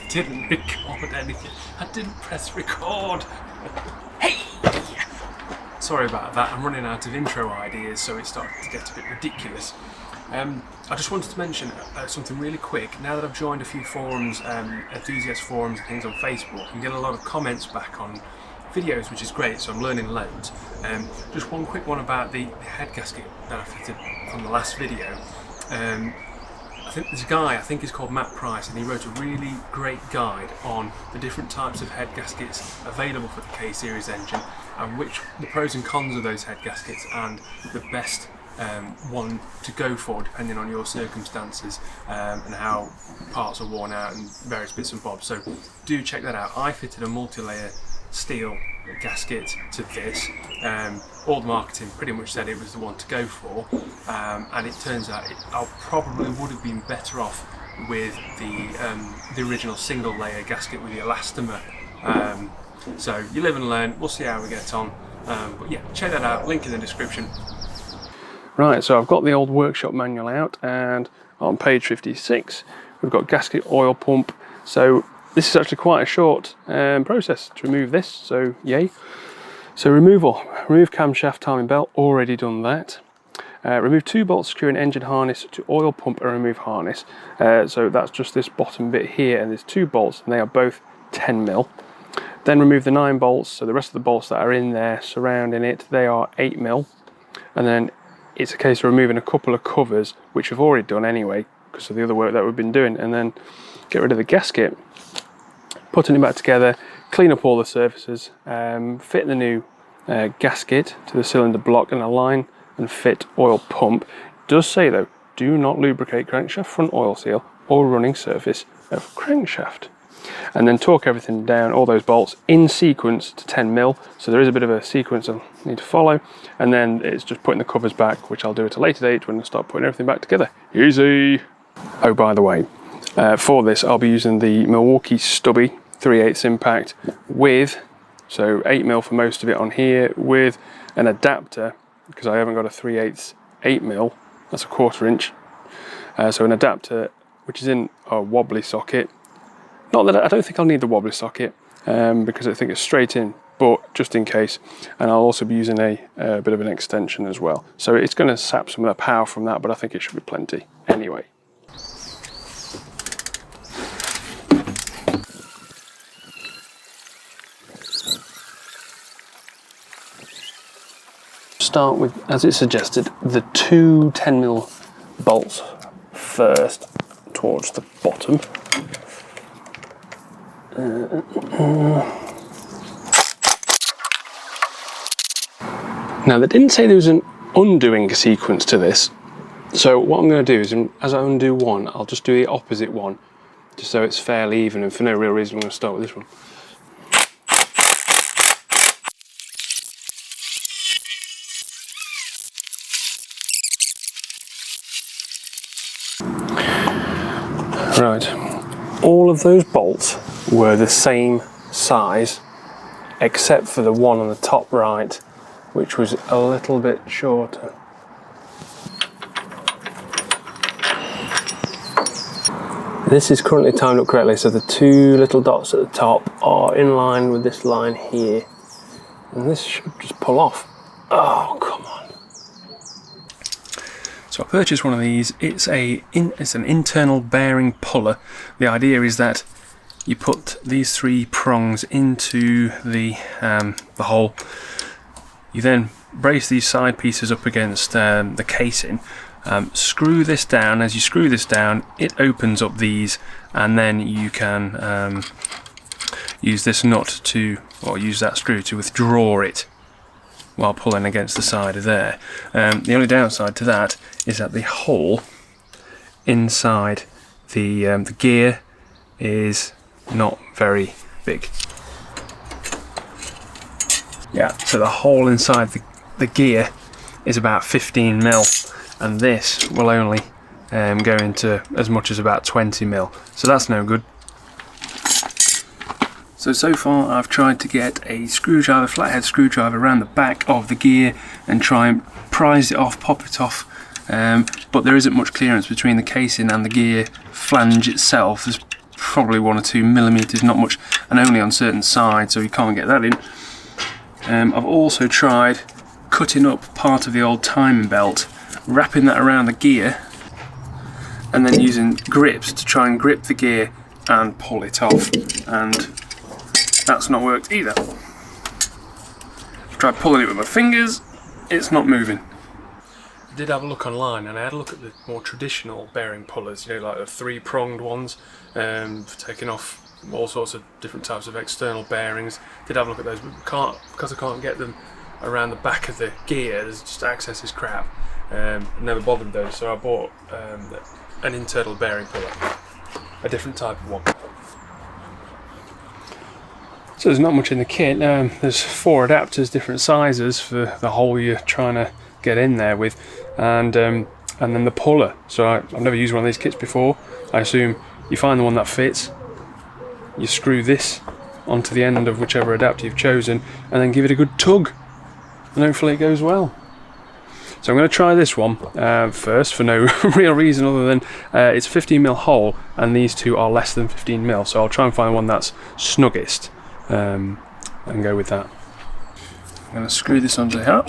didn't record anything. I didn't press record. Hey! Sorry about that, I'm running out of intro ideas, so it's starting to get a bit ridiculous. I just wanted to mention something really quick. Now that I've joined a few forums, enthusiast forums and things on Facebook, I'm getting a lot of comments back on videos, which is great, so I'm learning loads. Just one quick one about the head gasket that I fitted from the last video. I think there's a guy, I think he's called Matt Price, and he wrote a really great guide on the different types of head gaskets available for the K-Series engine, and the pros and cons of those head gaskets, and the best one to go for depending on your circumstances, and how parts are worn out and various bits and bobs. So do check that out. I fitted a multi-layer steel gasket to this. All the marketing pretty much said it was the one to go for, and it turns out I probably would have been better off with the original single layer gasket with the elastomer. So you live and learn. We'll see how we get on, but yeah, check that out, link in the description. Right, so I've got the old workshop manual out, and on page 56 we've got gasket oil pump. So this is actually quite a short process to remove this, so yay. So remove camshaft timing belt, already done that. Remove 2 bolts securing engine harness to oil pump and remove harness. So that's just this bottom bit here, and there's 2 bolts, and they are both 10mm. Then remove the 9 bolts, so the rest of the bolts that are in there surrounding it, they are 8mm. And then it's a case of removing a couple of covers, which we've already done anyway, because of the other work that we've been doing, and then get rid of the gasket, putting it back together, clean up all the surfaces, fit the new gasket to the cylinder block, and align and fit oil pump. It does say though, do not lubricate crankshaft front oil seal or running surface of crankshaft. And then torque everything down, all those bolts in sequence to 10mm, so there is a bit of a sequence I'll need to follow, and then it's just putting the covers back, which I'll do at a later date when I start putting everything back together. Easy! Oh, by the way, for this I'll be using the Milwaukee stubby 3/8 impact with, so 8mm for most of it on here, with an adapter, because I haven't got a 3/8 8mm, that's a 1/4 inch, so an adapter which is in a wobbly socket. Not that I don't think I'll need the wobbly socket, because I think it's straight in, but just in case. And I'll also be using a bit of an extension as well. So it's going to sap some of the power from that, but I think it should be plenty anyway. Start with, as it suggested, the 2 10mm bolts first towards the bottom. Now they didn't say there was an undoing sequence to this, so what I'm going to do is, as I undo one, I'll just do the opposite one, just so it's fairly even, and for no real reason I'm going to start with this one. Right, all of those bolts were the same size, except for the one on the top right, which was a little bit shorter. This is currently timed up correctly, so the 2 little dots at the top are in line with this line here, and this should just pull off. Oh, come on. So I purchased one of these. It's an internal bearing puller. The idea is that you put these 3 prongs into the hole. You then brace these side pieces up against the casing. Screw this down. As you screw this down, it opens up these, and then you can use this nut to, or use that screw to withdraw it while pulling against the side of there. The only downside to that is that the hole inside the gear is not very big. Yeah, so the hole inside the gear is about 15mm, and this will only go into as much as about 20mm, so that's no good. So far I've tried to get a screwdriver, flathead screwdriver around the back of the gear and try and prise it off, pop it off, but there isn't much clearance between the casing and the gear flange itself. There's probably 1 or 2 millimeters, not much, and only on certain sides, so you can't get that in. I've also tried cutting up part of the old timing belt, wrapping that around the gear, and then using grips to try and grip the gear and pull it off, and that's not worked either. I've tried pulling it with my fingers, it's not moving. I did have a look online, and I had a look at the more traditional bearing pullers, you know, like the 3-pronged ones, for taking off all sorts of different types of external bearings. Did have a look at those, but because I can't get them around the back of the gear, there's just access is crap. Never bothered those, so I bought an internal bearing puller, a different type of one. So there's not much in the kit. There's 4 adapters, different sizes for the hole you're trying to get in there with, and then the puller. So I've never used one of these kits before. I assume you find the one that fits, you screw this onto the end of whichever adapter you've chosen, and then give it a good tug, and hopefully it goes well. So I'm going to try this one first for no real reason other than it's a 15mm hole, and these two are less than 15mm, so I'll try and find one that's snuggest and go with that. I'm going to screw this onto here.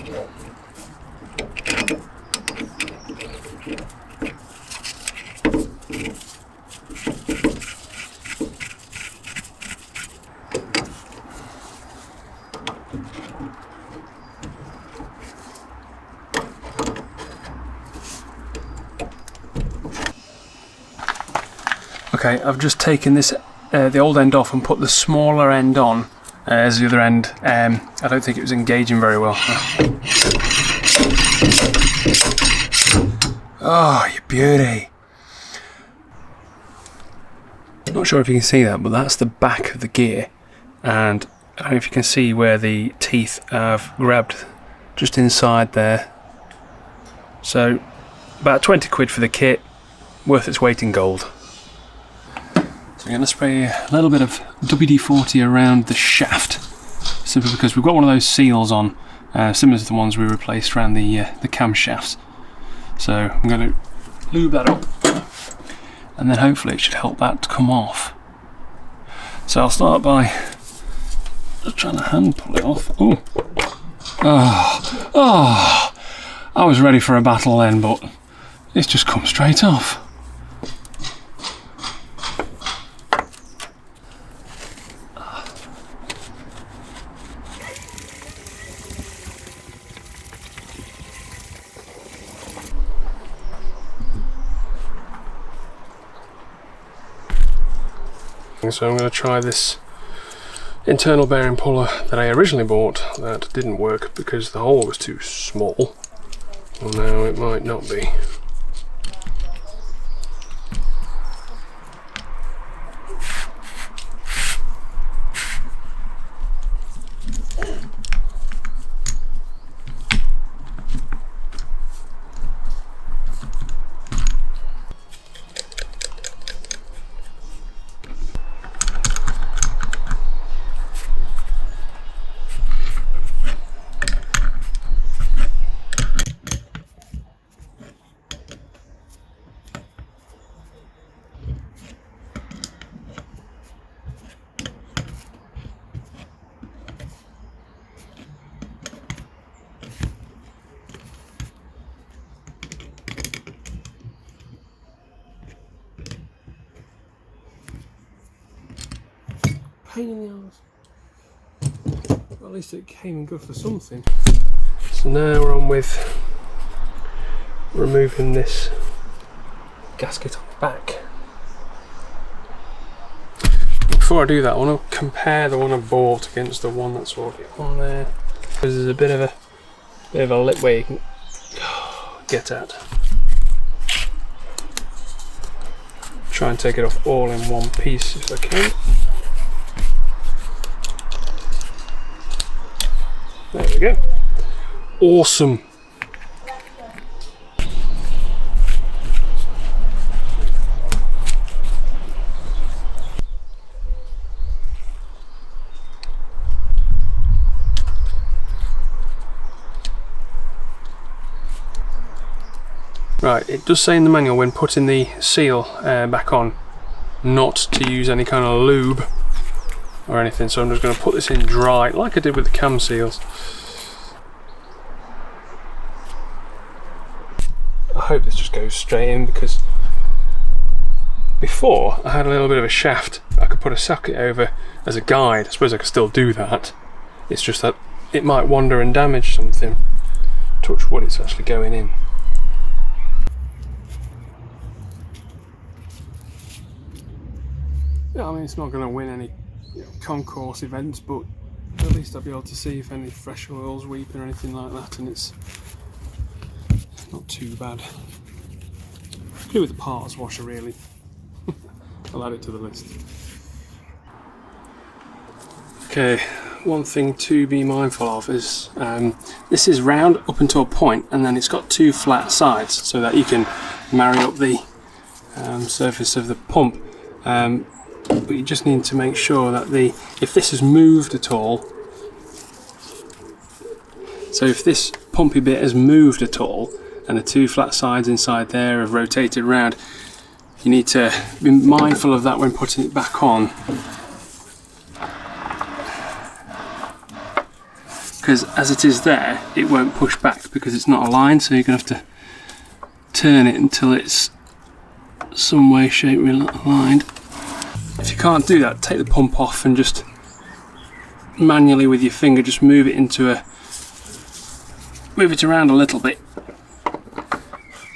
Okay, I've just taken this the old end off and put the smaller end on as the other end. I don't think it was engaging very well. Oh, you beauty! Not sure if you can see that, but that's the back of the gear, and I don't know if you can see where the teeth have grabbed just inside there. So about 20 quid for the kit, worth its weight in gold. So I'm going to spray a little bit of WD-40 around the shaft, simply because we've got one of those seals on, similar to the ones we replaced around the camshafts. So I'm going to lube that up, and then hopefully it should help that to come off. So I'll start by just trying to hand pull it off. Oh, I was ready for a battle then, but it's just come straight off. So I'm going to try this internal bearing puller that I originally bought that didn't work because the hole was too small. Well, now it might not be. Pain in the arse. Well, at least it came in good for something. So now we're on with removing this gasket on the back. Before I do that, I want to compare the one I bought against the one that's already on there, because there's a bit of a lip where you can get at. Try and take it off all in one piece if I can. There we go. Awesome. Right, it does say in the manual when putting the seal back on not to use any kind of lube or anything, so I'm just going to put this in dry like I did with the cam seals. I hope this just goes straight in, because before I had a little bit of a shaft I could put a socket over as a guide. I suppose I could still do that, it's just that it might wander and damage something. Touch wood, it's actually going in. Yeah, I mean, it's not going to win any concourse events, but at least I'll be able to see if any fresh oil's weeping or anything like that, and it's not too bad. Could do with the parts washer, really. I'll add it to the list. Okay, one thing to be mindful of is this is round up until a point, and then it's got two flat sides so that you can marry up the surface of the pump. But you just need to make sure that if this has moved at all, so if this pumpy bit has moved at all and the two flat sides inside there have rotated round, you need to be mindful of that when putting it back on, because as it is there, it won't push back because it's not aligned, so you're going to have to turn it until it's some way, shape, aligned. If you can't do that, take the pump off and just manually with your finger just move it around a little bit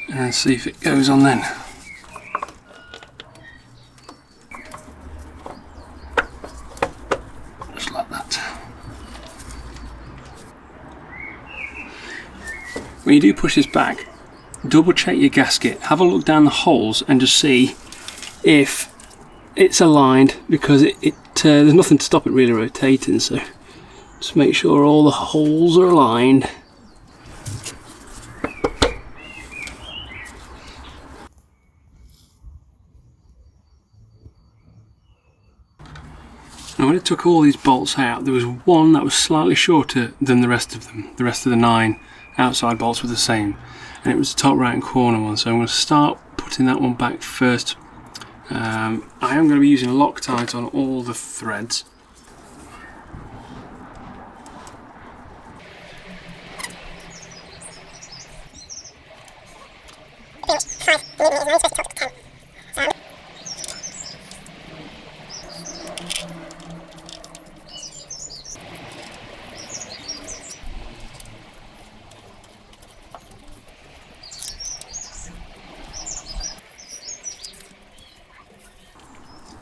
and see if it goes on then. Just like that. When you do push this back, double check your gasket, have a look down the holes and just see if it's aligned, because there's nothing to stop it really rotating, so just make sure all the holes are aligned. Now when I took all these bolts out, there was one that was slightly shorter than the rest of them. The rest of the 9 outside bolts were the same, and it was the top right hand corner one, so I'm going to start putting that one back first. I am going to be using Loctite on all the threads.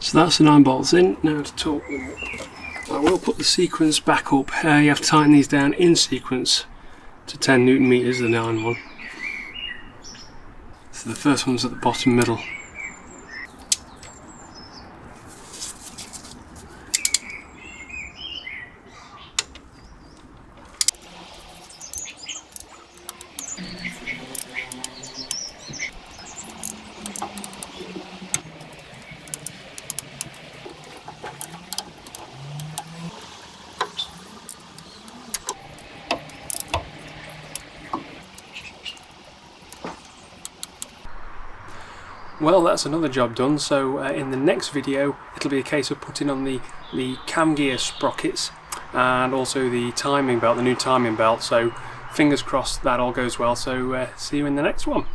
So that's the 9 bolts in. Now to torque them up. I will put the sequence back up. You have to tighten these down in sequence to 10 Newton meters, the 9 one. So the first one's at the bottom middle. Well, that's another job done. So in the next video it'll be a case of putting on the cam gear sprockets and also the timing belt, the new timing belt, so fingers crossed that all goes well. So see you in the next one.